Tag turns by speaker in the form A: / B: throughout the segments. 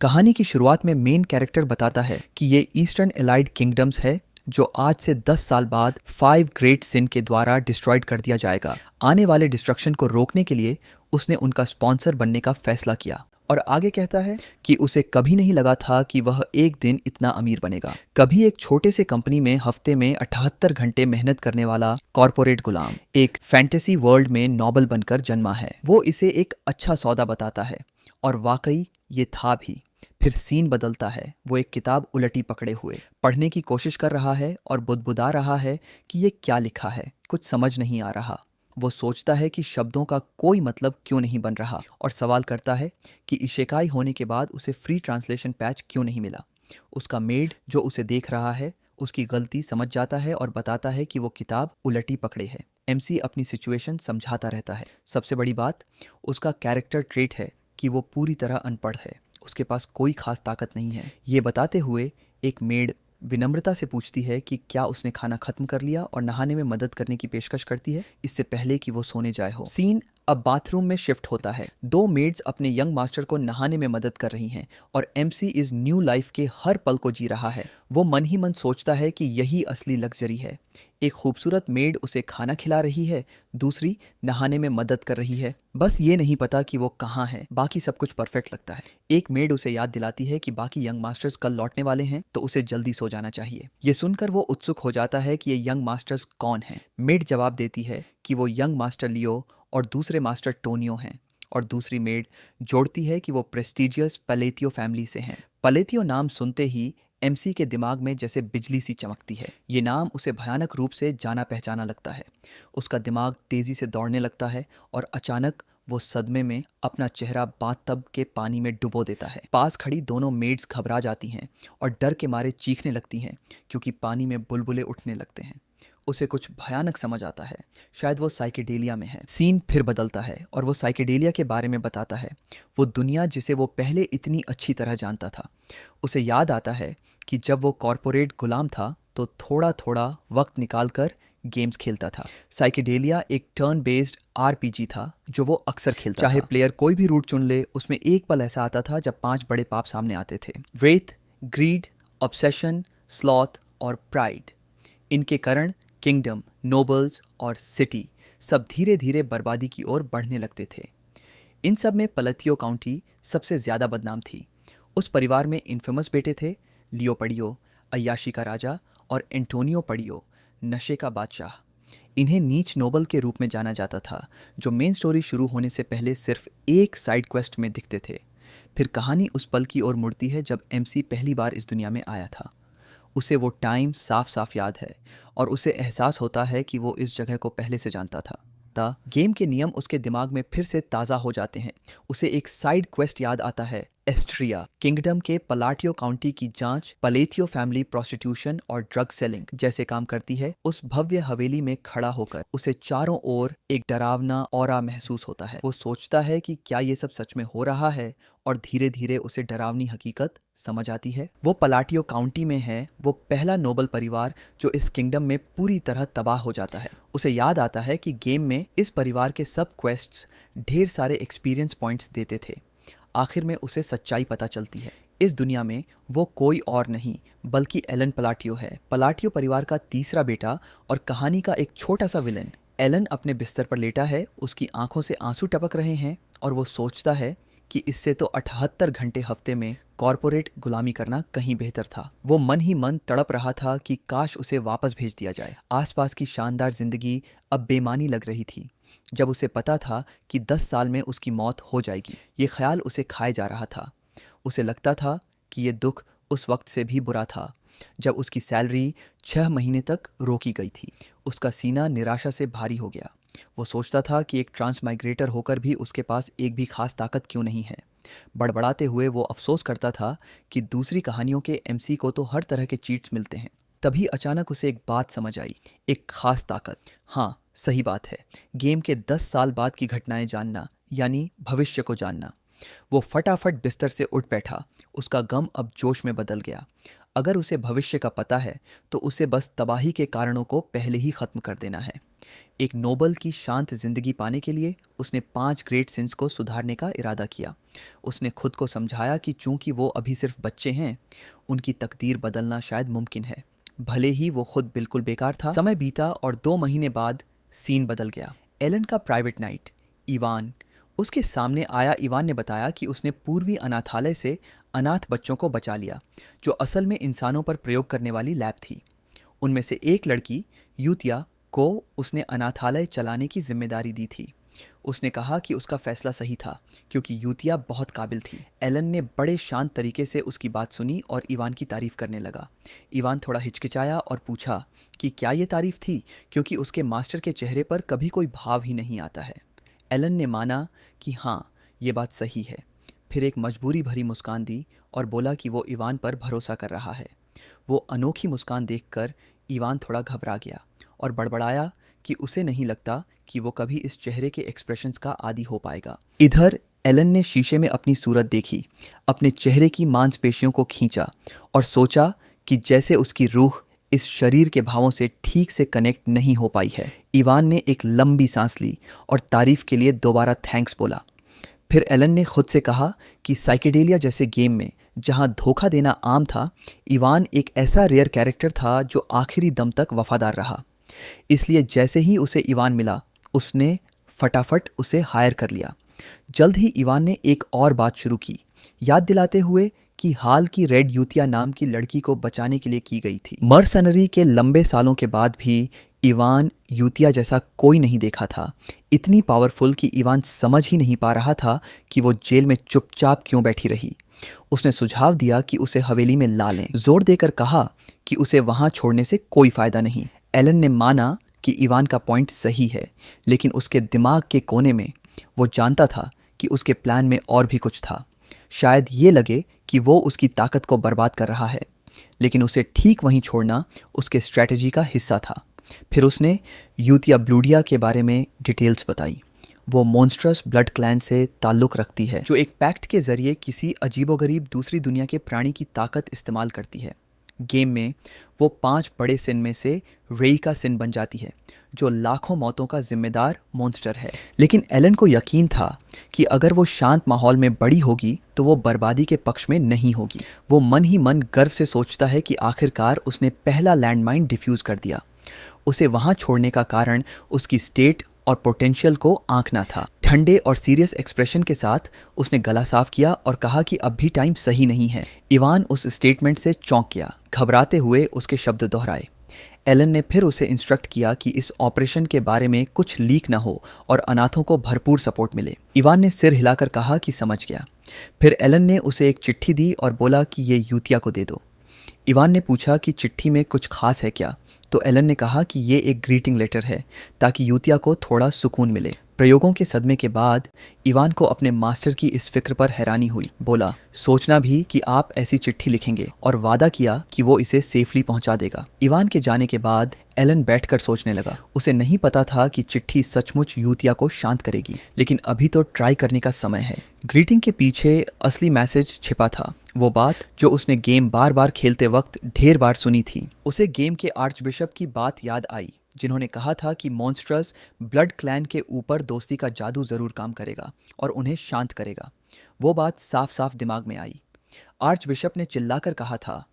A: कहानी की शुरुआत में मेन कैरेक्टर बताता है कि ये ईस्टर्न एलाइड किंगडम्स है जो आज से 10 साल बाद 5 ग्रेट सिन के द्वारा डिस्ट्रॉयड कर दिया जाएगा। आने वाले डिस्ट्रक्शन को रोकने के लिए उसने उनका स्पॉन्सर बनने का फैसला किया और आगे कहता है कि उसे कभी नहीं लगा था कि वह एक दिन इतना अमीर बनेगा। कभी एक छोटे से कंपनी में हफ्ते में 78 घंटे मेहनत करने वाला कॉर्पोरेट गुलाम एक फैंटेसी वर्ल्ड में नोबल बनकर जन्मा है। वो इसे एक अच्छा सौदा बताता है और वाकई ये था भी। फिर सीन बदलता है। वो एक किताब उलटी पकड़े हुए पढ़ने की कोशिश कर रहा है और बुदबुदा रहा है कि ये क्या लिखा है, कुछ समझ नहीं आ रहा। वो सोचता है कि शब्दों का कोई मतलब क्यों नहीं बन रहा और सवाल करता है कि इशेकाई होने के बाद उसे फ्री ट्रांसलेशन पैच क्यों नहीं मिला। उसका मेड जो उसे देख रहा है उसकी गलती समझ जाता है और बताता है कि वो किताब उलटी पकड़े है। एमसी अपनी सिचुएशन समझाता रहता है। सबसे बड़ी बात उसका कैरेक्टर ट्रेट है कि वो पूरी तरह अनपढ़ है, उसके पास कोई खास ताकत नहीं है। ये बताते हुए एक मेड विनम्रता से पूछती है कि क्या उसने खाना खत्म कर लिया और नहाने में मदद करने की पेशकश करती है इससे पहले कि वो सोने जाए हो। सीन अब बाथरूम में शिफ्ट होता है। दो मेड्स अपने यंग मास्टर को नहाने में मदद कर रही हैं और एमसी इस न्यू लाइफ के हर पल को जी रहा है। वो मन ही मन सोचता है कि यही असली लग्जरी है। एक खूबसूरत मेड उसे खाना खिला रही है, दूसरी नहाने में मदद कर रही है। बस ये नहीं पता कि वो कहाँ है। बाकी सब कुछ परफेक्ट लगता है। एक मेड उसे याद दिलाती है कि बाकी यंग मास्टर्स कल लौटने वाले हैं तो उसे जल्दी सो जाना चाहिए। ये सुनकर वो उत्सुक हो जाता है कि ये यंग मास्टर्स कौन हैं। मेड जवाब देती है कि वो यंग मास्टर लियो और दूसरे मास्टर टोनियो हैं और दूसरी मेड जोड़ती है कि वो प्रेस्टिजियस पलेतियो फैमिली से हैं। पलेतियो नाम सुनते ही एमसी के दिमाग में जैसे बिजली सी चमकती है। ये नाम उसे भयानक रूप से जाना पहचाना लगता है। उसका दिमाग तेजी से दौड़ने लगता है और अचानक वो सदमे में अपना चेहरा बाथटब के पानी में डुबो देता है। पास खड़ी दोनों मेड्स घबरा जाती हैं और डर के मारे चीखने लगती हैं क्योंकि पानी में बुलबुले उठने लगते हैं। उसे कुछ भयानक समझ आता है, शायद वो साइकेडेलिया में है। सीन फिर बदलता है और वो साइकेडेलिया के बारे में बताता है, वो दुनिया जिसे वो पहले इतनी अच्छी तरह जानता था। उसे याद आता है कि जब वो कॉर्पोरेट गुलाम था तो थोड़ा थोड़ा वक्त निकालकर गेम्स खेलता था। साइकेडेलिया एक टर्न बेस्ड आरपीजी था जो वो अक्सर खेलता था। चाहे प्लेयर कोई भी रूट चुन ले, उसमें एक पल ऐसा आता था जब 5 बड़े पाप सामने आते थे: व्रेथ, ग्रीड, ऑब्सेशन, स्लॉथ और प्राइड। इनके कारण किंगडम, नोबल्स और सिटी सब धीरे धीरे बर्बादी की ओर बढ़ने लगते थे। इन सब में पलेतियो काउंटी सबसे ज़्यादा बदनाम थी। उस परिवार में इन्फेमस बेटे थे, लियो पडियो अय्याशी का राजा और एंटोनियो पडियो नशे का बादशाह। इन्हें नीच नोबल के रूप में जाना जाता था जो मेन स्टोरी शुरू होने से पहले सिर्फ एक साइड क्वेस्ट में दिखते थे। फिर कहानी उस पल की ओर मुड़ती है जब एमसी पहली बार इस दुनिया में आया था। उसे वो टाइम साफ साफ याद है और उसे एहसास होता है कि वो इस जगह को पहले से जानता था। गेम के नियम उसके दिमाग में फिर से ताज़ा हो जाते हैं। उसे एक साइड क्वेस्ट याद आता है, एस्ट्रिया किंगडम के पलाटियो काउंटी की जांच पलेटियो फैमिली प्रोस्टिट्यूशन और ड्रग सेलिंग जैसे काम करती है। उस भव्य हवेली में खड़ा होकर उसे चारों ओर एक डरावना ऑरा महसूस होता है। वो सोचता है कि क्या ये सब सच में हो रहा है और धीरे धीरे उसे डरावनी हकीकत समझ आती है। वो पलाटियो काउंटी में है, वो पहला नोबल परिवार जो इस किंगडम में पूरी तरह तबाह हो जाता है। उसे याद आता है कि गेम में इस परिवार के सब क्वेस्ट्स ढेर सारे एक्सपीरियंस पॉइंट्स देते थे। आखिर में उसे सच्चाई पता चलती है। इस दुनिया में वो कोई और नहीं बल्कि एलन पलाटियो है, पलाटियो परिवार का तीसरा बेटा और कहानी का एक छोटा सा विलन। एलन अपने बिस्तर पर लेटा है, उसकी आंखों से आंसू टपक रहे हैं और वो सोचता है कि इससे तो 78 घंटे हफ्ते में कॉर्पोरेट गुलामी करना कहीं बेहतर था। वो मन ही मन तड़प रहा था कि काश उसे वापस भेज दिया जाए। आसपास की शानदार जिंदगी अब बेमानी लग रही थी जब उसे पता था कि 10 साल में उसकी मौत हो जाएगी। ये ख्याल उसे खाए जा रहा था। उसे लगता था कि ये दुख उस वक्त से भी बुरा था जब उसकी सैलरी 6 महीने तक रोकी गई थी। उसका सीना निराशा से भारी हो गया। वो सोचता था कि एक ट्रांसमाइग्रेटर होकर भी उसके पास एक भी खास ताकत क्यों नहीं है। बड़बड़ाते हुए वो अफसोस करता था कि दूसरी कहानियों के एमसी को तो हर तरह के चीट्स मिलते हैं। तभी अचानक उसे एक बात समझ आई, एक खास ताकत। हाँ, सही बात है, गेम के 10 साल बाद की घटनाएं जानना, यानी भविष्य को जानना। वो फटाफट बिस्तर से उठ बैठा। उसका गम अब जोश में बदल गया। अगर उसे भविष्य का पता है तो उसे बस तबाही के कारणों को पहले ही खत्म कर देना है। एक नोबल की शांत जिंदगी पाने के लिए उसने 5 ग्रेट सिंस को सुधारने का इरादा किया। उसने खुद को समझाया कि चूंकि वो अभी सिर्फ बच्चे हैं, उनकी तकदीर बदलना शायद मुमकिन है, भले ही वो खुद बिल्कुल बेकार था। समय बीता और 2 महीने बाद सीन बदल गया। एलन का प्राइवेट नाइट। इवान उसके सामने आया। इवान ने बताया कि उसने पूर्वी अनाथालय से अनाथ बच्चों को बचा लिया, जो असल में इंसानों पर प्रयोग करने वाली लैब थी। उनमें से एक लड़की यूतिया को उसने अनाथालय चलाने की जिम्मेदारी दी थी। उसने कहा कि उसका फैसला सही था क्योंकि यूतिया बहुत काबिल थी। एलन ने बड़े शांत तरीके से उसकी बात सुनी और इवान की तारीफ करने लगा। इवान थोड़ा हिचकिचाया और पूछा कि क्या ये तारीफ थी, क्योंकि उसके मास्टर के चेहरे पर कभी कोई भाव ही नहीं आता है। एलन ने माना कि हाँ, ये बात सही है। फिर एक मजबूरी भरी मुस्कान दी और बोला कि वो इवान पर भरोसा कर रहा है। वो अनोखी मुस्कान देखकर इवान थोड़ा घबरा गया और बड़बड़ाया कि उसे नहीं लगता कि वो कभी इस चेहरे के एक्सप्रेशंस का आदी हो पाएगा। इधर एलन ने शीशे में अपनी सूरत देखी, अपने चेहरे की मांसपेशियों को खींचा और सोचा कि जैसे उसकी रूह इस शरीर के भावों से ठीक से कनेक्ट नहीं हो पाई है। इवान ने एक लंबी सांस ली और तारीफ के लिए दोबारा थैंक्स बोला। फिर एलन ने खुद से कहा कि साइकेडेलिया जैसे गेम में जहां धोखा देना आम था, इवान एक ऐसा रेयर कैरेक्टर था जो आखिरी दम तक वफादार रहा। इसलिए जैसे ही उसे इवान मिला, उसने फटाफट उसे हायर कर लिया। जल्द ही इवान ने एक और बात शुरू की, याद दिलाते हुए कि हाल की रेड यूतिया नाम की लड़की को बचाने के लिए की गई थी। मर्सनरी के लंबे सालों के बाद भी इवान यूतिया जैसा कोई नहीं देखा था, इतनी पावरफुल कि इवान समझ ही नहीं पा रहा था कि वो जेल में चुपचाप क्यों बैठी रही। उसने सुझाव दिया कि उसे हवेली में ला लें, जोर देकर कहा कि उसे वहां छोड़ने से कोई फायदा नहीं। एलन ने माना कि इवान का पॉइंट सही है, लेकिन उसके दिमाग के कोने में वो जानता था कि उसके प्लान में और भी कुछ था। शायद ये लगे कि वो उसकी ताकत को बर्बाद कर रहा है, लेकिन उसे ठीक वहीं छोड़ना उसके स्ट्रैटेजी का हिस्सा था। फिर उसने यूतिया ब्लूडिया के बारे में डिटेल्स बताई। वो मॉन्स्ट्रस ब्लड क्लैन से ताल्लुक़ रखती है, जो एक पैक्ट के जरिए किसी अजीबोगरीब दूसरी दुनिया के प्राणी की ताकत इस्तेमाल करती है। गेम में वो 5 बड़े सिन में से रेई का सिन बन जाती है, जो लाखों मौतों का जिम्मेदार मॉन्स्टर है। लेकिन एलन को यकीन था कि अगर वो शांत माहौल में बड़ी होगी तो वो बर्बादी के पक्ष में नहीं होगी। वो मन ही मन गर्व से सोचता है कि आखिरकार उसने पहला लैंडमाइन डिफ्यूज़ कर दिया। उसे वहां छोड़ने का कारण उसकी स्टेट और पोटेंशियल को आंकना था। ठंडे और सीरियस एक्सप्रेशन के साथ उसने गला साफ किया और कहा कि अब भी टाइम सही नहीं है। इवान उस स्टेटमेंट से चौंक गया, घबराते हुए उसके शब्द दोहराए। एलन ने फिर उसे इंस्ट्रक्ट किया कि इस ऑपरेशन के बारे में कुछ लीक ना हो और अनाथों को भरपूर सपोर्ट मिले। इवान ने सिर हिलाकर कहा कि समझ गया। फिर एलन ने उसे एक चिट्ठी दी और बोला कि ये यूतिया को दे दो। इवान ने पूछा कि चिट्ठी में कुछ खास है क्या, तो एलन ने कहा कि ये एक ग्रीटिंग लेटर है ताकि यूतिया को थोड़ा सुकून मिले। प्रयोगों के सदमे के बाद इवान को अपने मास्टर की इस फिक्र पर हैरानी हुई। बोला, सोचना भी कि आप ऐसी चिट्ठी लिखेंगे, और वादा किया कि वो इसे सेफली पहुंचा देगा। इवान के जाने के बाद एलन बैठकर सोचने लगा। उसे नहीं पता था कि चिट्ठी सचमुच यूतिया को शांत करेगी, लेकिन अभी तो ट्राई करने का समय है। ग्रीटिंग के पीछे असली मैसेज छिपा था, वो बात जो उसने गेम बार बार खेलते वक्त ढेर बार सुनी थी। उसे गेम के आर्चबिशप की बात याद आई, जिन्होंने कहा था कि मॉन्स्ट्रस ब्लड क्लैन के ऊपर दोस्ती का जादू जरूर काम करेगा और उन्हें शांत करेगा। वो बात साफ साफ दिमाग में आई। आर्चबिशप ने चिल्लाकर कहा था,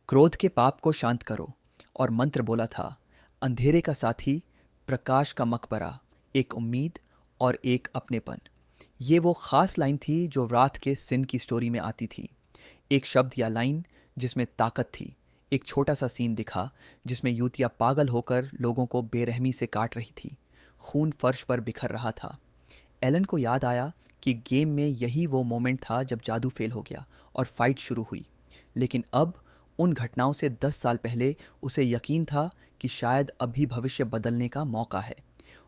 A: क्रोध के पाप को शांत करो, और मंत्र बोला था, अंधेरे का साथी, प्रकाश का मकबरा, एक उम्मीद और एक अपनेपन। ये वो खास लाइन थी जो रात के सिन की स्टोरी में आती थी। एक शब्द या लाइन जिसमें ताकत थी। एक छोटा सा सीन दिखा जिसमें यूतिया पागल होकर लोगों को बेरहमी से काट रही थी। खून फर्श पर बिखर रहा था। एलन को याद आया कि गेम में यही वो मोमेंट था जब जादू फेल हो गया और फाइट शुरू हुई। लेकिन अब उन घटनाओं से 10 साल पहले उसे यकीन था कि शायद अभी भविष्य बदलने का मौका है।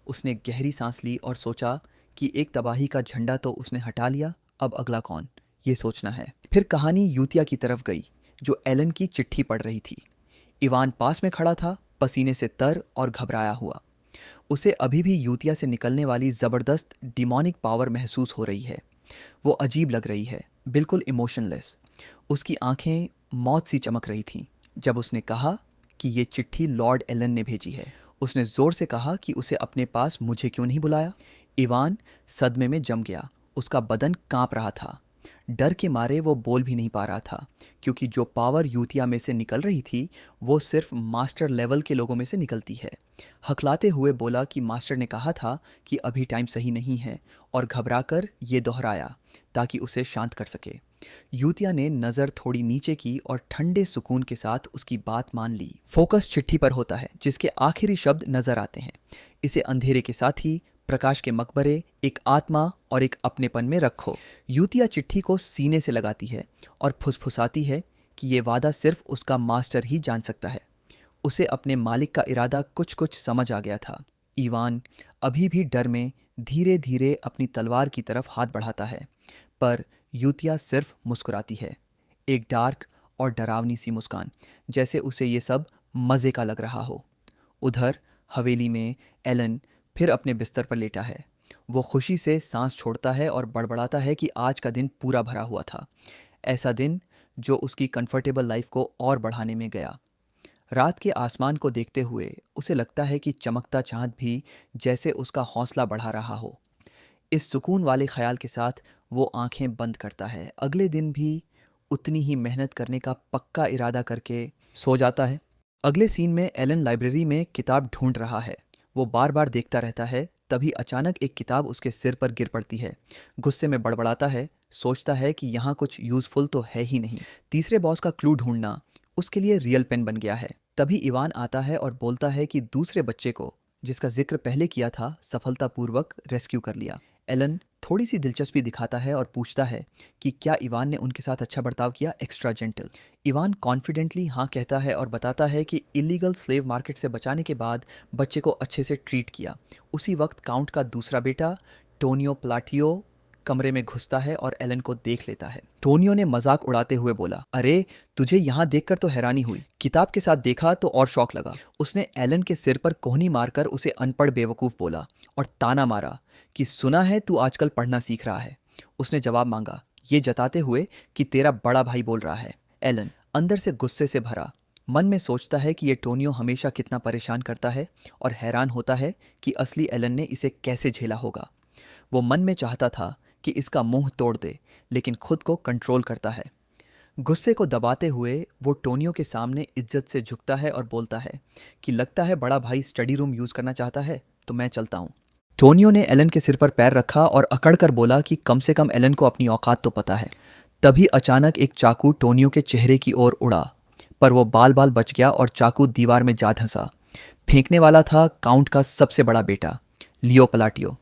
A: उसने गहरी सांस ली और सोचा कि एक तबाही का झंडा तो उसने हटा लिया, अब अगला कौन, ये सोचना है। फिर कहानी यूतिया की तरफ गई, जो एलन की चिट्ठी पढ़ रही थी। इवान पास में खड़ा था, पसीने से तर और घबराया हुआ। उसे अभी भी यूतिया से निकलने वाली ज़बरदस्त डिमोनिक पावर महसूस हो रही है। वो अजीब लग रही है, बिल्कुल इमोशनलेस। उसकी आंखें मौत सी चमक रही थीं जब उसने कहा कि ये चिट्ठी लॉर्ड एलन ने भेजी है। उसने ज़ोर से कहा कि उसे अपने पास मुझे क्यों नहीं बुलाया। इवान सदमे में जम गया। उसका बदन कांप रहा था। डर के मारे वो बोल भी नहीं पा रहा था, क्योंकि जो पावर यूतिया में से निकल रही थी वो सिर्फ मास्टर लेवल के लोगों में से निकलती है। हकलाते हुए बोला कि मास्टर ने कहा था कि अभी टाइम सही नहीं है, और घबराकर ये दोहराया ताकि उसे शांत कर सके। यूतिया ने नज़र थोड़ी नीचे की और ठंडे सुकून के साथ उसकी बात मान ली। फोकस चिट्ठी पर होता है जिसके आखिरी शब्द नजर आते हैं। इसे अंधेरे के साथ ही प्रकाश के मकबरे, एक आत्मा और एक अपनेपन में रखो। यूतिया चिट्ठी को सीने से लगाती है और फुसफुसाती है कि ये वादा सिर्फ उसका मास्टर ही जान सकता है। उसे अपने मालिक का इरादा कुछ कुछ समझ आ गया था। इवान अभी भी डर में धीरे धीरे अपनी तलवार की तरफ हाथ बढ़ाता है, पर यूतिया सिर्फ मुस्कुराती है, एक डार्क और डरावनी सी मुस्कान, जैसे उसे ये सब मज़े का लग रहा हो। उधर हवेली में एलन फिर अपने बिस्तर पर लेटा है। वो खुशी से सांस छोड़ता है और बड़बड़ाता है कि आज का दिन पूरा भरा हुआ था, ऐसा दिन जो उसकी कंफर्टेबल लाइफ को और बढ़ाने में गया। रात के आसमान को देखते हुए उसे लगता है कि चमकता चांद भी जैसे उसका हौसला बढ़ा रहा हो। इस सुकून वाले ख्याल के साथ वो आंखें बंद करता है। अगले दिन भी उतनी ही मेहनत करने का पक्का इरादा करके सो जाता है। अगले सीन में एलन लाइब्रेरी में किताब ढूंढ रहा है। वो बार बार देखता रहता है, तभी अचानक एक किताब उसके सिर पर गिर पड़ती है। गुस्से में बड़बड़ाता है, सोचता है कि यहाँ कुछ यूजफुल तो है ही नहीं। तीसरे बॉस का क्लू ढूंढना उसके लिए रियल पेन बन गया है। तभी इवान आता है और बोलता है कि दूसरे बच्चे को, जिसका जिक्र पहले किया था, सफलतापूर्वक रेस्क्यू कर लिया। एलन थोड़ी सी दिलचस्पी दिखाता है और पूछता है कि क्या इवान ने उनके साथ अच्छा बर्ताव किया, एक्स्ट्रा जेंटल। इवान कॉन्फिडेंटली हाँ कहता है और बताता है कि इलीगल स्लेव मार्केट से बचाने के बाद बच्चे को अच्छे से ट्रीट किया। उसी वक्त काउंट का दूसरा बेटा टोनियो प्लाटियो कमरे में घुसता है और एलन को देख लेता है। टोनियो ने मजाक उड़ाते हुए बोला, अरे तुझे यहाँ देखकर तो हैरानी हुई, किताब के साथ देखा तो और शौक लगा। उसने एलन के सिर पर कोहनी मारकर उसे अनपढ़ बेवकूफ़ बोला और ताना मारा कि सुना है तू आजकल पढ़ना सीख रहा है। उसने जवाब मांगा, ये जताते हुए कि तेरा बड़ा भाई बोल रहा है। एलन अंदर से गुस्से से भरा मन में सोचता है कि ये टोनियो हमेशा कितना परेशान करता है, और हैरान होता है कि असली एलन ने इसे कैसे झेला होगा। वो मन में चाहता था कि इसका मुंह तोड़ दे, लेकिन खुद को कंट्रोल करता है। गुस्से को दबाते हुए वो टोनियो के सामने इज्जत से झुकता है और बोलता है कि लगता है बड़ा भाई स्टडी रूम यूज़ करना चाहता है, तो मैं चलता हूँ। टोनियो ने एलन के सिर पर पैर रखा और अकड़कर बोला कि कम से कम एलन को अपनी औकात तो पता है। तभी अचानक एक चाकू टोनियो के चेहरे की ओर उड़ा, पर वो बाल बाल बच गया और चाकू दीवार में जा धंसा। फेंकने वाला था काउंट का सबसे बड़ा बेटा, लियो प्लाटियो।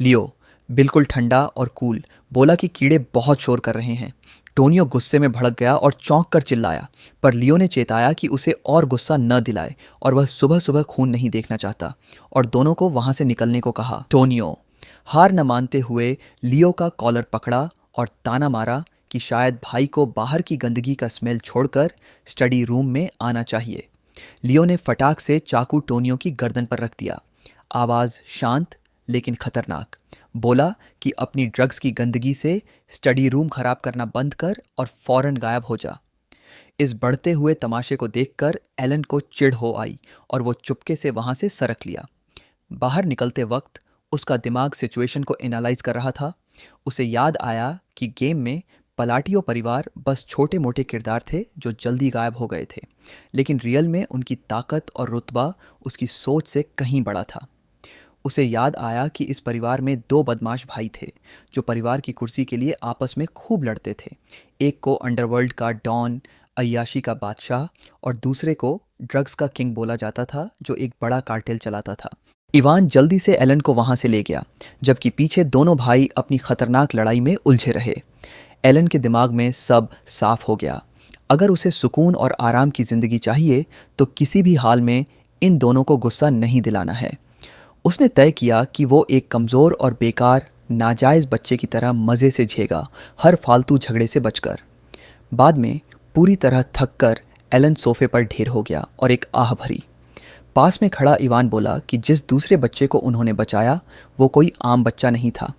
A: लियो बिल्कुल ठंडा और कूल बोला कि कीड़े बहुत शोर कर रहे हैं। टोनियो गुस्से में भड़क गया और चौंक कर चिल्लाया, पर लियो ने चेताया कि उसे और गुस्सा न दिलाए और वह सुबह सुबह खून नहीं देखना चाहता, और दोनों को वहां से निकलने को कहा। टोनियो हार न मानते हुए लियो का कॉलर पकड़ा और ताना मारा कि शायद भाई को बाहर की गंदगी का स्मेल छोड़कर स्टडी रूम में आना चाहिए। लियो ने फटाक से चाकू टोनियो की गर्दन पर रख दिया। आवाज़ शांत लेकिन खतरनाक। बोला कि अपनी ड्रग्स की गंदगी से स्टडी रूम खराब करना बंद कर और फौरन गायब हो जा। इस बढ़ते हुए तमाशे को देखकर एलन को चिढ़ हो आई और वो चुपके से वहां से सरक लिया। बाहर निकलते वक्त उसका दिमाग सिचुएशन को एनालाइज कर रहा था। उसे याद आया कि गेम में पलाटियो परिवार बस छोटे मोटे किरदार थे जो जल्दी गायब हो गए थे, लेकिन रियल में उनकी ताकत और रुतबा उसकी सोच से कहीं बड़ा था। उसे याद आया कि इस परिवार में दो बदमाश भाई थे जो परिवार की कुर्सी के लिए आपस में खूब लड़ते थे। एक को अंडरवर्ल्ड का डॉन, अय्याशी का बादशाह, और दूसरे को ड्रग्स का किंग बोला जाता था जो एक बड़ा कार्टेल चलाता था। इवान जल्दी से एलन को वहां से ले गया, जबकि पीछे दोनों भाई अपनी खतरनाक लड़ाई में उलझे रहे। एलन के दिमाग में सब साफ हो गया। अगर उसे सुकून और आराम की ज़िंदगी चाहिए तो किसी भी हाल में इन दोनों को गुस्सा नहीं दिलाना है। उसने तय किया कि वो एक कमज़ोर और बेकार नाजायज़ बच्चे की तरह मज़े से झेगा, हर फालतू झगड़े से बचकर। बाद में पूरी तरह थक कर एलन सोफे पर ढेर हो गया और एक आह भरी। पास में खड़ा इवान बोला कि जिस दूसरे बच्चे को उन्होंने बचाया वो कोई आम बच्चा नहीं था।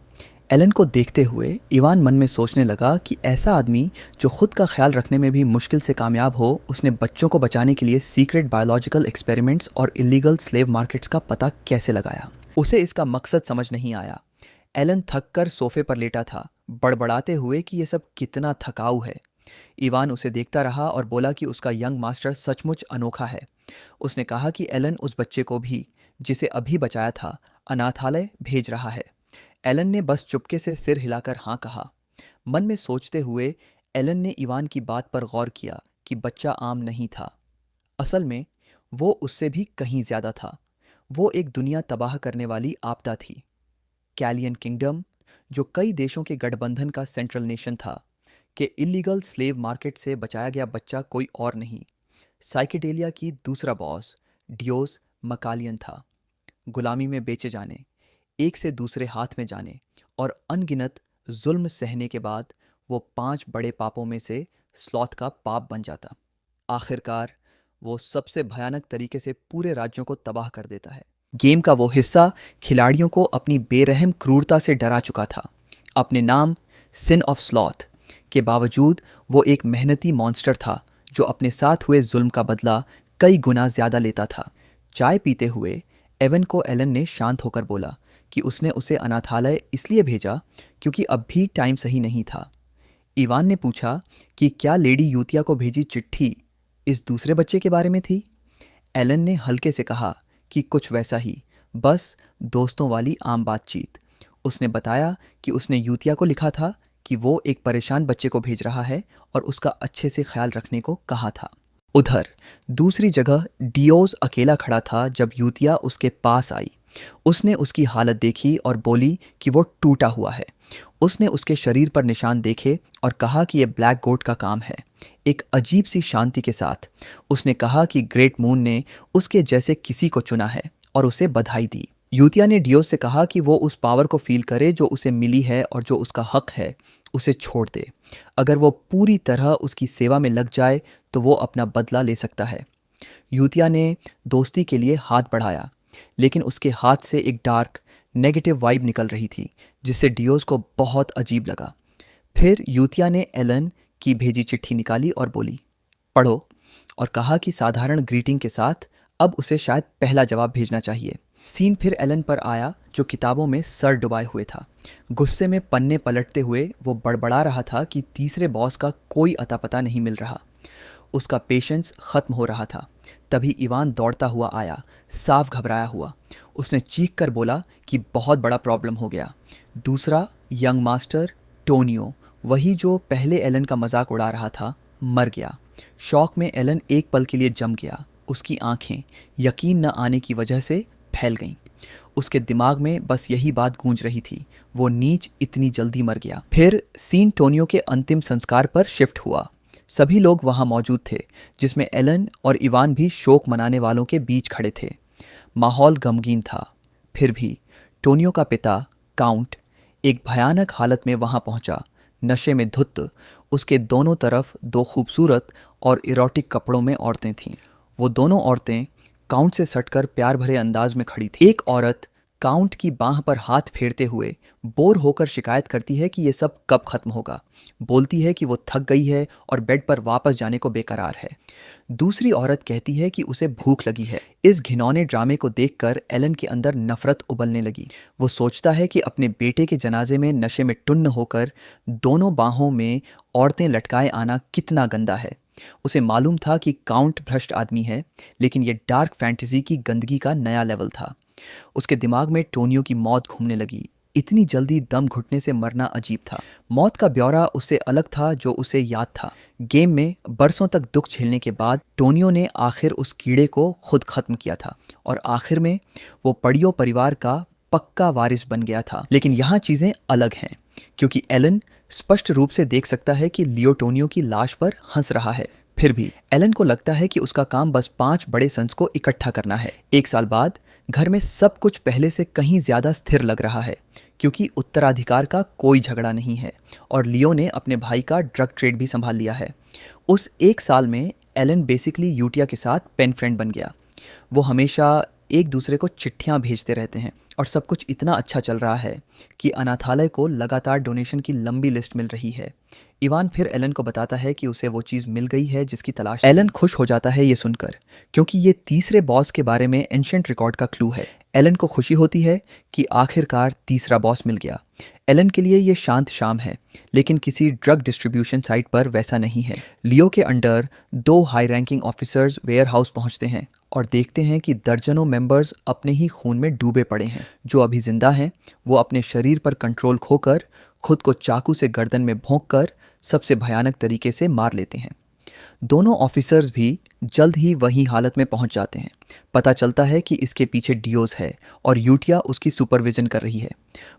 A: एलन को देखते हुए इवान मन में सोचने लगा कि ऐसा आदमी जो खुद का ख्याल रखने में भी मुश्किल से कामयाब हो, उसने बच्चों को बचाने के लिए सीक्रेट बायोलॉजिकल एक्सपेरिमेंट्स और इलीगल स्लेव मार्केट्स का पता कैसे लगाया। उसे इसका मकसद समझ नहीं आया। एलन थककर सोफे पर लेटा था, बड़बड़ाते हुए कि यह सब कितना थकाऊ है। इवान उसे देखता रहा और बोला कि उसका यंग मास्टर सचमुच अनोखा है। उसने कहा कि एलन उस बच्चे को भी, जिसे अभी बचाया था, अनाथालय भेज रहा है। एलन ने बस चुपके से सिर हिलाकर हाँ कहा। मन में सोचते हुए एलन ने इवान की बात पर गौर किया कि बच्चा आम नहीं था। असल में वो उससे भी कहीं ज्यादा था। वो एक दुनिया तबाह करने वाली आपदा थी। कैलियन किंगडम, जो कई देशों के गठबंधन का सेंट्रल नेशन था, के इलीगल स्लेव मार्केट से बचाया गया बच्चा कोई और नहीं, साइकेडेलिया की दूसरा बॉस डियोस मकालियन था। गुलामी में बेचे जाने, एक से दूसरे हाथ में जाने और अनगिनत जुल्म सहने के बाद वो 5 बड़े पापों में से स्लॉथ का पाप बन जाता। आखिरकार वो सबसे भयानक तरीके से पूरे राज्यों को तबाह कर देता है। गेम का वो हिस्सा खिलाड़ियों को अपनी बेरहम क्रूरता से डरा चुका था। अपने नाम सिन ऑफ स्लॉथ के बावजूद वो एक मेहनती मॉन्स्टर था जो अपने साथ हुए जुल्म का बदला कई गुना ज्यादा लेता था। चाय पीते हुए एवन को एलन ने शांत होकर बोला कि उसने उसे अनाथालय इसलिए भेजा क्योंकि अब भी टाइम सही नहीं था। इवान ने पूछा कि क्या लेडी यूतिया को भेजी चिट्ठी इस दूसरे बच्चे के बारे में थी। एलन ने हल्के से कहा कि कुछ वैसा ही, बस दोस्तों वाली आम बातचीत। उसने बताया कि उसने यूतिया को लिखा था कि वो एक परेशान बच्चे को भेज रहा है और उसका अच्छे से ख्याल रखने को कहा था। उधर दूसरी जगह डियोस अकेला खड़ा था जब यूतिया उसके पास आई। उसने उसकी हालत देखी और बोली कि वो टूटा हुआ है। उसने उसके शरीर पर निशान देखे और कहा कि यह ब्लैक गोट का काम है। एक अजीब सी शांति के साथ उसने कहा कि ग्रेट मून ने उसके जैसे किसी को चुना है और उसे बधाई दी। यूतिया ने डियोस से कहा कि वो उस पावर को फील करे जो उसे मिली है और जो उसका हक है उसे छोड़ दे। अगर वो पूरी तरह उसकी सेवा में लग जाए तो वो अपना बदला ले सकता है। यूतिया ने दोस्ती के लिए हाथ बढ़ाया, लेकिन उसके हाथ से एक डार्क नेगेटिव वाइब निकल रही थी जिससे डियोस को बहुत अजीब लगा। फिर यूतिया ने एलन की भेजी चिट्ठी निकाली और बोली, पढ़ो, और कहा कि साधारण ग्रीटिंग के साथ अब उसे शायद पहला जवाब भेजना चाहिए। सीन फिर एलन पर आया जो किताबों में सर डुबाए हुए था। गुस्से में पन्ने पलटते हुए वो बड़बड़ा रहा था कि तीसरे बॉस का कोई अता पता नहीं मिल रहा। उसका पेशेंस खत्म हो रहा था। तभी इवान दौड़ता हुआ आया, साफ घबराया हुआ। उसने चीख कर बोला कि बहुत बड़ा प्रॉब्लम हो गया। दूसरा यंग मास्टर टोनियो, वही जो पहले एलन का मजाक उड़ा रहा था, मर गया। शौक में एलन एक पल के लिए जम गया। उसकी आंखें यकीन न आने की वजह से फैल गईं। उसके दिमाग में बस यही बात गूंज रही थी, वो नीच इतनी जल्दी मर गया। फिर सीन टोनियो के अंतिम संस्कार पर शिफ्ट हुआ। सभी लोग वहां मौजूद थे, जिसमें एलन और इवान भी शोक मनाने वालों के बीच खड़े थे। माहौल गमगीन था। फिर भी टोनियो का पिता काउंट एक भयानक हालत में वहां पहुंचा, नशे में धुत। उसके दोनों तरफ 2 खूबसूरत और इरोटिक कपड़ों में औरतें थीं। वो दोनों औरतें काउंट से सटकर प्यार भरे अंदाज में खड़ी थी। एक औरत काउंट की बाह पर हाथ फेरते हुए बोर होकर शिकायत करती है कि ये सब कब खत्म होगा। बोलती है कि वो थक गई है और बेड पर वापस जाने को बेकरार है। दूसरी औरत कहती है कि उसे भूख लगी है। इस घिनौने ड्रामे को देखकर एलन के अंदर नफरत उबलने लगी। वो सोचता है कि अपने बेटे के जनाजे में नशे में टुन्न होकर दोनों बाहों में औरतें लटकाए आना कितना गंदा है। उसे मालूम था कि काउंट भ्रष्ट आदमी है, लेकिन ये डार्क फैंटेसी की गंदगी का नया लेवल था। उसके दिमाग में टोनियो की मौत घूमने लगी। इतनी जल्दी दम घुटने से मरना अजीब था। मौत का ब्यौरा उससे अलग था जो उसे याद था। गेम में बरसों तक दुख झेलने के बाद टोनियो ने आखिर उस कीड़े को खुद खत्म किया था और आखिर में वो पड़ियो परिवार का पक्का वारिस बन गया था। लेकिन यहाँ चीजें अलग हैं, क्योंकि एलन स्पष्ट रूप से देख सकता है कि लियो टोनियो की लाश पर हंस रहा है। फिर भी एलन को लगता है कि उसका काम बस 5 बड़े सन्स को इकट्ठा करना है। 1 साल बाद घर में सब कुछ पहले से कहीं ज्यादा स्थिर लग रहा है, क्योंकि उत्तराधिकार का कोई झगड़ा नहीं है और लियो ने अपने भाई का ड्रग ट्रेड भी संभाल लिया है। उस 1 साल में एलन बेसिकली यूटिया के साथ पेन फ्रेंड बन गया। वो हमेशा एक दूसरे को चिट्ठियां भेजते रहते हैं। और सब कुछ इतना अच्छा चल रहा है कि अनाथालय को लगातार डोनेशन की लंबी लिस्ट मिल रही है। इवान फिर एलन को बताता है कि उसे वो चीज़ मिल गई है जिसकी तलाश थी। एलन खुश हो जाता है ये सुनकर, क्योंकि ये तीसरे बॉस के बारे में एंशिएंट रिकॉर्ड का क्लू है। एलन को खुशी होती है कि आखिरकार तीसरा बॉस मिल गया। एलन के लिए ये शांत शाम है, लेकिन किसी ड्रग डिस्ट्रीब्यूशन साइट पर वैसा नहीं है। लियो के under 2 high ranking officers warehouse पहुंचते हैं और देखते हैं कि दर्जनों मेंबर्स अपने ही खून में डूबे पड़े हैं। जो अभी जिंदा हैं वो अपने शरीर पर कंट्रोल खोकर खुद को चाकू से गर्दन में भोंककर सबसे भयानक तरीके से मार लेते हैं। दोनों ऑफिसर्स भी जल्द ही वही हालत में पहुंच जाते हैं। पता चलता है कि इसके पीछे डियोस है और यूटिया उसकी सुपरविजन कर रही है।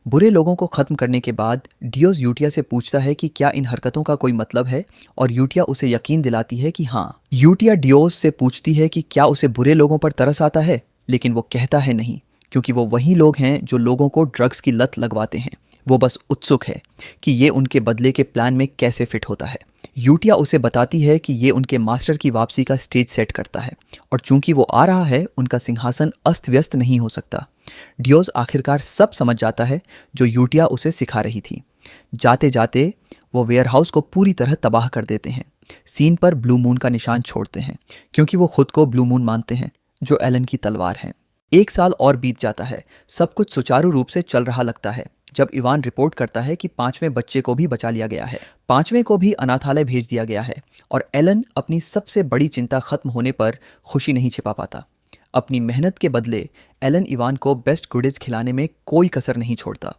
A: बुरे लोगों को ख़त्म करने के बाद डियोस यूटिया से पूछता है कि क्या इन हरकतों का कोई मतलब है, और यूटिया उसे यकीन दिलाती है कि हाँ। यूटिया डियोस से पूछती है कि क्या उसे बुरे लोगों पर तरस आता है, लेकिन वो कहता है नहीं, क्योंकि वो वही लोग हैं जो लोगों को ड्रग्स की लत लगवाते हैं। वो बस उत्सुक है कि ये उनके बदले के प्लान में कैसे फिट होता है। यूटिया उसे बताती है कि ये उनके मास्टर की वापसी का स्टेज सेट करता है, और चूंकि वो आ रहा है उनका सिंहासन अस्त व्यस्त नहीं हो सकता। डियोस आखिरकार सब समझ जाता है जो यूटिया उसे सिखा रही थी। जाते जाते वो वेयरहाउस को पूरी तरह तबाह कर देते हैं। सीन पर ब्लू मून का निशान छोड़ते हैं, क्योंकि वो खुद को ब्लू मून मानते हैं, जो एलन की तलवार है। 1 साल और बीत जाता है। सब कुछ सुचारू रूप से चल रहा लगता है जब इवान रिपोर्ट करता है कि 5वें बच्चे को भी बचा लिया गया है। 5वें को भी अनाथालय भेज दिया गया है, और एलन अपनी सबसे बड़ी चिंता खत्म होने पर खुशी नहीं छिपा पाता। अपनी मेहनत के बदले एलन इवान को बेस्ट गुडिज खिलाने में कोई कसर नहीं छोड़ता।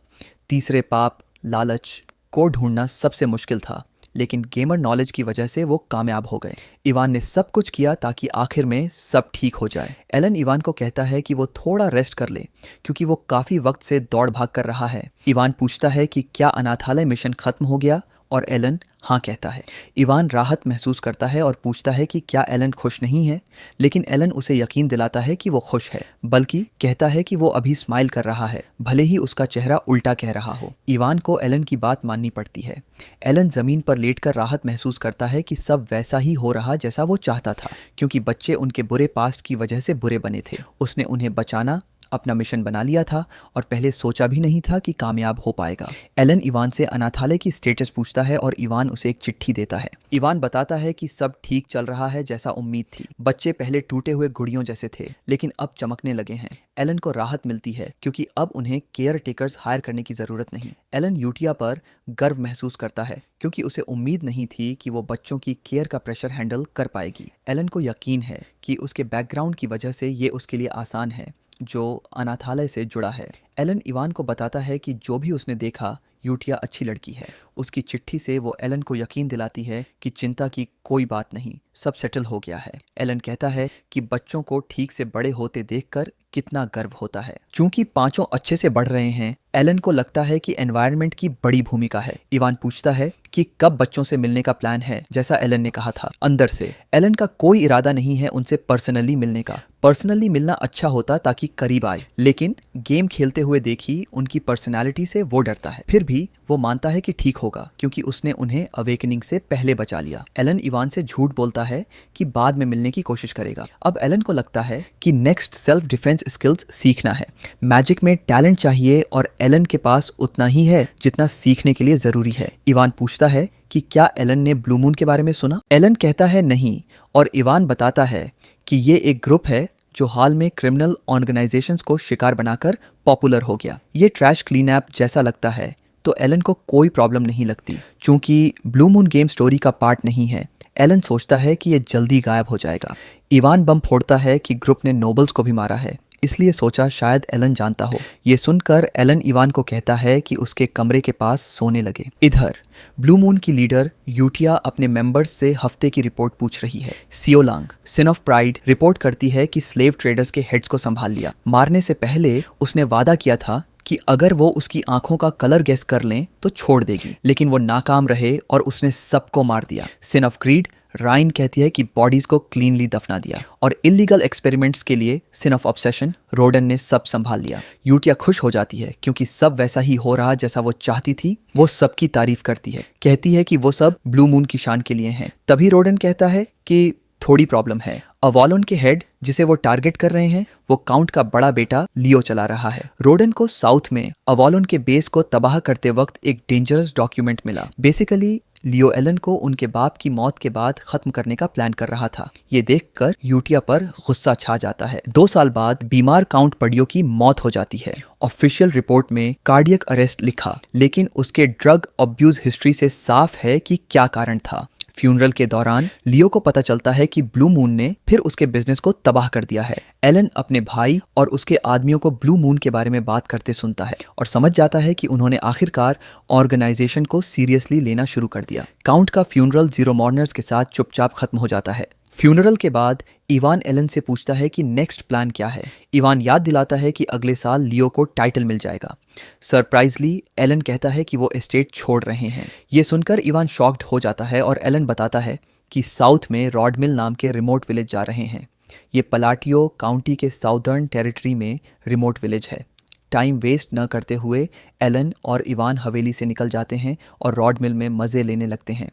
A: तीसरे पाप, लालच को ढूंढना सबसे मुश्किल था, लेकिन गेमर नॉलेज की वजह से वो कामयाब हो गए। इवान ने सब कुछ किया ताकि आखिर में सब ठीक हो जाए। एलन इवान को कहता है कि वो थोड़ा रेस्ट कर ले, क्योंकि वो काफ़ी वक्त से दौड़ भाग कर रहा है। इवान पूछता है कि क्या अनाथालय मिशन खत्म हो गया, और एलन हाँ कहता है। इवान राहत महसूस करता है और पूछता है कि क्या एलन खुश नहीं है, लेकिन एलन उसे यकीन दिलाता है कि वो खुश है, बल्कि कहता है कि वो अभी स्माइल कर रहा है, भले ही उसका चेहरा उल्टा कह रहा हो। इवान को एलन की बात माननी पड़ती है। एलन जमीन पर लेटकर राहत महसूस करता है कि सब वैसा ही हो रहा जैसा वो चाहता था, क्योंकि बच्चे उनके बुरे पास्ट की वजह से बुरे बने थे। उसने उन्हें बचाना अपना मिशन बना लिया था, और पहले सोचा भी नहीं था कि कामयाब हो पाएगा। एलन इवान से अनाथालय की स्टेटस पूछता है और इवान उसे एक चिट्ठी देता है। इवान बताता है कि सब ठीक चल रहा है जैसा उम्मीद थी। बच्चे पहले टूटे हुए गुड़ियों जैसे थे, लेकिन अब चमकने लगे हैं। एलन को राहत मिलती है, क्योंकि अब उन्हें केयर टेकर्स हायर करने की जरूरत नहीं। एलन यूटिया पर गर्व महसूस करता है, क्योंकि उसे उम्मीद नहीं थी कि वो बच्चों की केयर का प्रेशर हैंडल कर पाएगी। एलन को यकीन है कि उसके बैकग्राउंड की वजह से ये उसके लिए आसान है, जो अनाथालय से जुड़ा है। एलन इवान को बताता है कि जो भी उसने देखा, यूटिया अच्छी लड़की है। उसकी चिट्ठी से वो एलन को यकीन दिलाती है कि चिंता की कोई बात नहीं, सब सेटल हो गया है। एलन कहता है कि बच्चों को ठीक से बड़े होते देखकर कितना गर्व होता है। चूंकि 5 अच्छे से बढ़ रहे हैं, एलन को लगता है कि एनवायरनमेंट की बड़ी भूमिका है। इवान पूछता है कि कब बच्चों से मिलने का प्लान है, जैसा एलन ने कहा था। अंदर से एलन का कोई इरादा नहीं है उनसे पर्सनली मिलने का। पर्सनली मिलना अच्छा होता ताकि करीब आए, लेकिन गेम खेलते हुए देखी उनकी पर्सनैलिटी से वो डरता है। फिर भी वो मानता है कि ठीक होगा, क्योंकि उसने उन्हें अवेकनिंग से पहले बचा लिया। एलन इवान से झूठ बोलता है कि बाद में मिलने की कोशिश करेगा। अब एलन को लगता है कि नेक्स्ट सेल्फ डिफेंस स्किल्स सीखना है। मैजिक में टैलेंट चाहिए, और एलन के पास उतना ही है जितना सीखने के लिए जरूरी है। इवान पूछता है कि क्या एलन ने ब्लू मून के बारे में सुना। एलन कहता है नहीं, और इवान बताता है कि ये एक ग्रुप है जो हाल में क्रिमिनल ऑर्गेनाइजेशंस को शिकार बनाकर पॉपुलर हो गया। ये ट्रैश क्लीन ऐप जैसा लगता है, तो एलन को कोई प्रॉब्लम नहीं लगती। चूंकि ब्लू मून गेम स्टोरी का पार्ट नहीं है, एलन सोचता है कि ये जल्दी गायब हो जाएगा। इवान बम फोड़ता है कि ग्रुप ने नोबल्स को भी मारा है, इसलिए सोचा शायद एलन जानता हो। ये सुनकर एलन इवान को कहता है कि उसके कमरे के पास सोने लगे। इधर ब्लू मून की लीडर यूटिया अपने मेंबर्स से हफ्ते की रिपोर्ट पूछ रही है। सियोलांग, सिन ऑफ प्राइड, रिपोर्ट करती है कि स्लेव ट्रेडर्स के हेड्स को संभाल लिया। मारने से पहले उसने वादा किया था कि अगर वो उसकी आंखों का कलर गेस कर लें तो छोड़ देगी, लेकिन वो नाकाम रहे और उसने सबको मार दिया। सिन ऑफ ग्रीड, राइन कहती है कि बॉडीज को क्लीनली दफना दिया, और इलीगल एक्सपेरिमेंट्स के लिए सिन ऑफ ऑब्सेशन, रोडन ने सब संभाल लिया। यूटिया खुश हो जाती है, क्योंकि सब वैसा ही हो रहा जैसा वो चाहती थी। वो सबकी तारीफ करती है, कहती है कि वो सब ब्लू मून की शान के लिए हैं। तभी रोडन कहता है कि थोड़ी प्रॉब्लम है। अवॉलन के हेड जिसे वो टारगेट कर रहे हैं वो काउंट का बड़ा बेटा लियो चला रहा है। रोडन को साउथ में अवॉलोन के बेस को तबाह करते वक्त एक डेंजरस डॉक्यूमेंट मिला। बेसिकली लियो एलन को उनके बाप की मौत के बाद खत्म करने का प्लान कर रहा था। ये देखकर यूटिया पर गुस्सा छा जाता है। 2 साल बाद बीमार काउंट पडियो की मौत हो जाती है। ऑफिशियल रिपोर्ट में कार्डियक अरेस्ट लिखा, लेकिन उसके ड्रग अब्यूज हिस्ट्री से साफ है कि क्या कारण था। फ्यूनरल के दौरान लियो को पता चलता है कि ब्लू मून ने फिर उसके बिजनेस को तबाह कर दिया है। एलन अपने भाई और उसके आदमियों को ब्लू मून के बारे में बात करते सुनता है और समझ जाता है कि उन्होंने आखिरकार ऑर्गेनाइजेशन को सीरियसली लेना शुरू कर दिया। काउंट का फ्यूनरल जीरो मॉर्नर्स के साथ चुपचाप खत्म हो जाता है। फ्यूनरल के बाद इवान एलन से पूछता है कि नेक्स्ट प्लान क्या है। इवान याद दिलाता है कि अगले साल लियो को टाइटल मिल जाएगा। सरप्राइजली एलन कहता है कि वो एस्टेट छोड़ रहे हैं। ये सुनकर इवान शॉक्ड हो जाता है और एलन बताता है कि साउथ में रॉड मिल नाम के रिमोट विलेज जा रहे हैं। ये पलाटियो काउंटी के साउदर्न टेरिटरी में रिमोट विलेज है। टाइम वेस्ट न करते हुए एलन और इवान हवेली से निकल जाते हैं और रॉड मिल में मज़े लेने लगते हैं,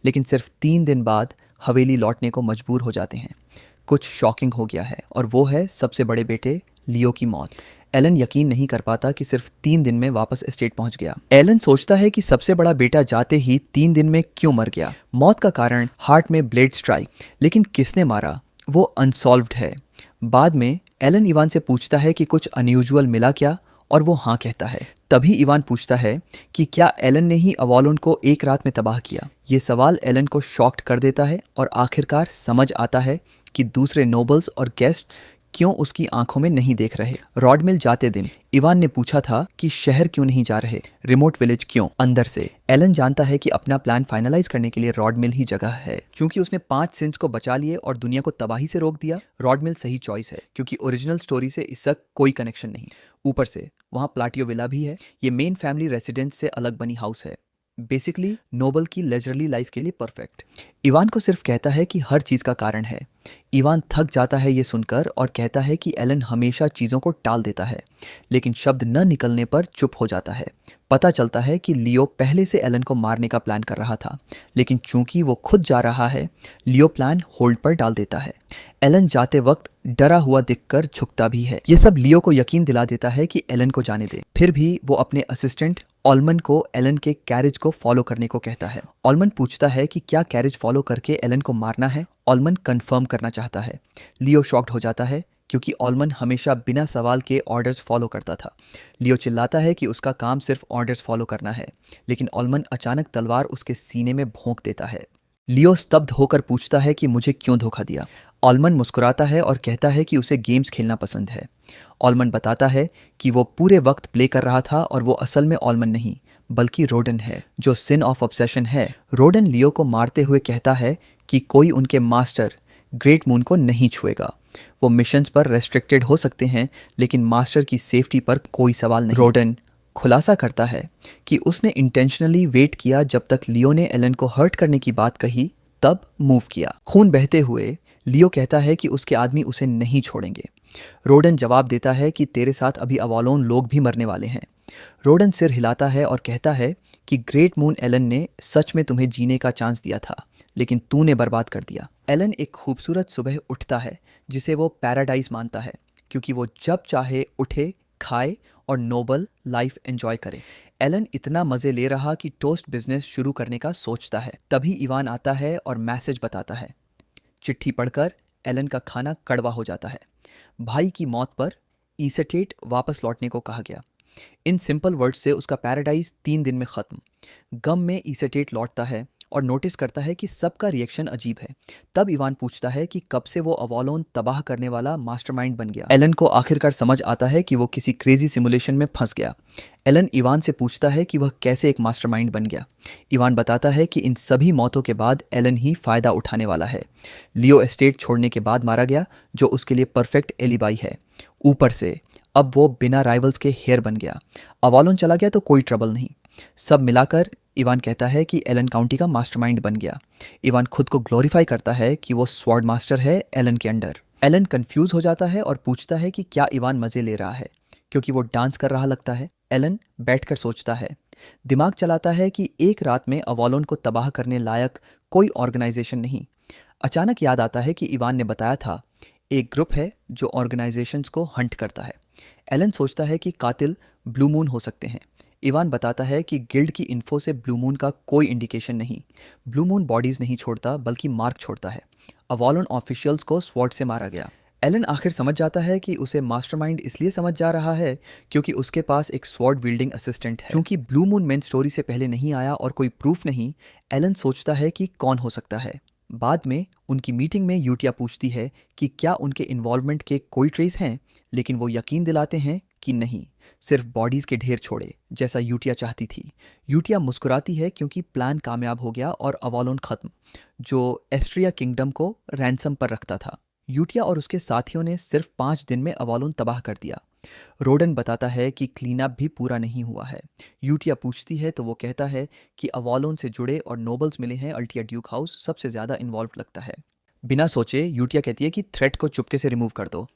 A: लेकिन सिर्फ 3 दिन बाद हवेली लौटने को मजबूर हो जाते हैं। कुछ शॉकिंग हो गया है और वो है सबसे बड़े बेटे लियो की मौत। एलन यकीन नहीं कर पाता कि सिर्फ 3 दिन में वापस एस्टेट पहुंच गया। एलन सोचता है कि सबसे बड़ा बेटा जाते ही 3 दिन में क्यों मर गया। मौत का कारण हार्ट में ब्लेड स्ट्राइक, लेकिन किसने मारा वो अनसॉल्व्ड है। बाद में एलन इवान से पूछता है कि कुछ अनयूजुअल मिला क्या, और वो हाँ कहता है। तभी इवान पूछता है कि क्या एलन ने ही अवॉलोन को एक रात में तबाह किया। ये सवाल एलन को शॉक्ड कर देता है और आखिरकार समझ आता है कि दूसरे नोबल्स और गेस्ट्स क्यों उसकी आंखों में नहीं देख रहे। रॉड मिल जाते दिन इवान ने पूछा था कि शहर क्यों नहीं जा रहे, रिमोट विलेज क्यों, अंदर से। एलन जानता है कि अपना प्लान फाइनलाइज करने के लिए रॉड मिल ही जगह है। क्योंकि उसने 5 सिंस को बचा लिए और दुनिया को तबाही से रोक दिया, रॉड मिल सही चॉइस है, क्योंकि ओरिजिनल स्टोरी से इसका कोई कनेक्शन नहीं। ऊपर से वहाँ प्लाटियो विला भी है। ये मेन फैमिली रेसिडेंस से अलग बनी हाउस है। बेसिकली नोबल की लेजरली लाइफ के लिए परफेक्ट। इवान को सिर्फ कहता है कि हर चीज़ का कारण है। इवान थक जाता है ये सुनकर और कहता है कि एलन हमेशा चीज़ों को टाल देता है, लेकिन शब्द न निकलने पर चुप हो जाता है। पता चलता है कि लियो पहले से एलन को मारने का प्लान कर रहा था, लेकिन चूंकि वो खुद जा रहा है, लियो प्लान होल्ड पर डाल देता है। एलन जाते वक्त डरा हुआ दिखकर झुकता भी है। ये सब लियो को यकीन दिला देता है कि एलन को जाने दे। फिर भी वो अपने असिस्टेंट ऑलमन को एलन के कैरेज को फॉलो करने को कहता है। ऑलमन पूछता है कि क्या कैरेज फॉलो करके एलन को मारना है। ऑलमन कंफर्म करना चाहता है। लियो शॉक्ड हो जाता है क्योंकि ऑलमन हमेशा बिना सवाल के ऑर्डर्स फॉलो करता था। लियो चिल्लाता है कि उसका काम सिर्फ ऑर्डर्स फॉलो करना है, लेकिन ऑलमन अचानक तलवार उसके सीने में भोंक देता है। लियो स्तब्ध होकर पूछता है कि मुझे क्यों धोखा दिया। ऑलमन मुस्कुराता है और कहता है कि उसे गेम्स खेलना पसंद है। ऑलमन बताता है कि वो पूरे वक्त प्ले कर रहा था और वो असल में ऑलमन नहीं बल्कि रोडन है, जो सिन ऑफ ऑब्सेशन है। रोडन लियो को मारते हुए कहता है कि कोई उनके मास्टर ग्रेट मून को नहीं छुएगा। वो मिशंस पर रेस्ट्रिक्टेड हो सकते हैं, लेकिन मास्टर की सेफ्टी पर कोई सवाल नहीं। रोडन खुलासा करता है कि उसने इंटेंशनली वेट किया जब तक लियो ने एलन को हर्ट करने की बात कही, तब मूव किया। खून बहते हुए लियो कहता है कि उसके आदमी उसे नहीं छोड़ेंगे। रोडन जवाब देता है कि तेरे साथ अभी अवॉलोन लोग भी मरने वाले हैं। रोडन सिर हिलाता है और कहता है कि ग्रेट मून एलन ने सच में तुम्हें जीने का चांस दिया था, लेकिन तूने बर्बाद कर दिया। एलन एक खूबसूरत सुबह उठता है जिसे वो पैराडाइज मानता है, क्योंकि वो जब चाहे उठे, खाए और नोबल लाइफ एंजॉय करे। एलन इतना मजे ले रहा कि टोस्ट बिजनेस शुरू करने का सोचता है। तभी इवान आता है और मैसेज बताता है। चिट्ठी पढ़कर एलन का खाना कड़वा हो जाता है। भाई की मौत पर ईसेटेट वापस लौटने को कहा गया। इन सिंपल वर्ड्स से उसका पैराडाइज 3 दिन में खत्म। गम में ईसेटेट लौटता है और नोटिस करता है कि सबका रिएक्शन अजीब है। तब इवान पूछता है कि कब से वो अवॉलोन तबाह करने वाला मास्टरमाइंड बन गया। एलन को आखिरकार समझ आता है कि वो किसी क्रेजी सिमुलेशन में फंस गया। एलन इवान से पूछता है कि वह कैसे एक मास्टरमाइंड बन गया। इवान बताता है कि इन सभी मौतों के बाद एलन ही फायदा उठाने वाला है। लियो एस्टेट छोड़ने के बाद मारा गया, जो उसके लिए परफेक्ट एलिबाई है। ऊपर से अब वो बिना राइवल्स के हेयर बन गया। अवॉलोन चला गया तो कोई ट्रबल नहीं। सब मिलाकर इवान कहता है कि एलन काउंटी का मास्टरमाइंड बन गया। इवान खुद को ग्लोरीफाई करता है कि वो स्वॉर्ड मास्टर है एलन के अंडर। एलन कंफ्यूज हो जाता है और पूछता है कि क्या इवान मजे ले रहा है, क्योंकि वो डांस कर रहा लगता है। एलन बैठकर सोचता है, दिमाग चलाता है कि एक रात में अवॉलोन को तबाह करने लायक कोई ऑर्गेनाइजेशन नहीं। अचानक याद आता है कि इवान ने बताया था एक ग्रुप है जो ऑर्गेनाइजेशंस को हंट करता है। एलन सोचता है कि कातिल ब्लू मून हो सकते हैं। इवान बताता है कि गिल्ड की इन्फो से ब्लू मून का कोई इंडिकेशन नहीं। ब्लू मून बॉडीज नहीं छोड़ता बल्कि मार्क छोड़ता है। अवॉलन ऑफिशियल्स को स्वॉर्ड से मारा गया। एलन आखिर समझ जाता है कि उसे मास्टरमाइंड इसलिए समझ जा रहा है क्योंकि उसके पास एक स्वॉर्ड विल्डिंग असिस्टेंट है। क्योंकि ब्लू मून मेन स्टोरी से पहले नहीं आया और कोई प्रूफ नहीं, एलन सोचता है कि कौन हो सकता है। बाद में उनकी मीटिंग में यूटिया पूछती है कि क्या उनके इन्वॉल्वमेंट के कोई ट्रेस हैं, लेकिन वो यकीन दिलाते हैं कि नहीं, सिर्फ बॉडीज के ढेर छोड़े, जैसा यूटिया चाहती थी। यूटिया मुस्कुराती है क्योंकि प्लान कामयाब हो गया और अवॉलोन खत्म, जो एस्ट्रिया किंगडम को रैंसम पर रखता था। यूटिया और उसके साथियों ने सिर्फ 5 दिन में अवॉलोन तबाह कर दिया। रोडन बताता है कि क्लीन अप भी पूरा नहीं हुआ है। यूटिया पूछती है तो वो कहता है कि अवॉलोन से जुड़े और नोबल्स मिले हैं। अल्टिया ड्यूक हाउस सबसे ज़्यादा इन्वॉल्व लगता है। बिना सोचे यूटिया कहती है कि थ्रेट को चुपके से रिमूव कर दो।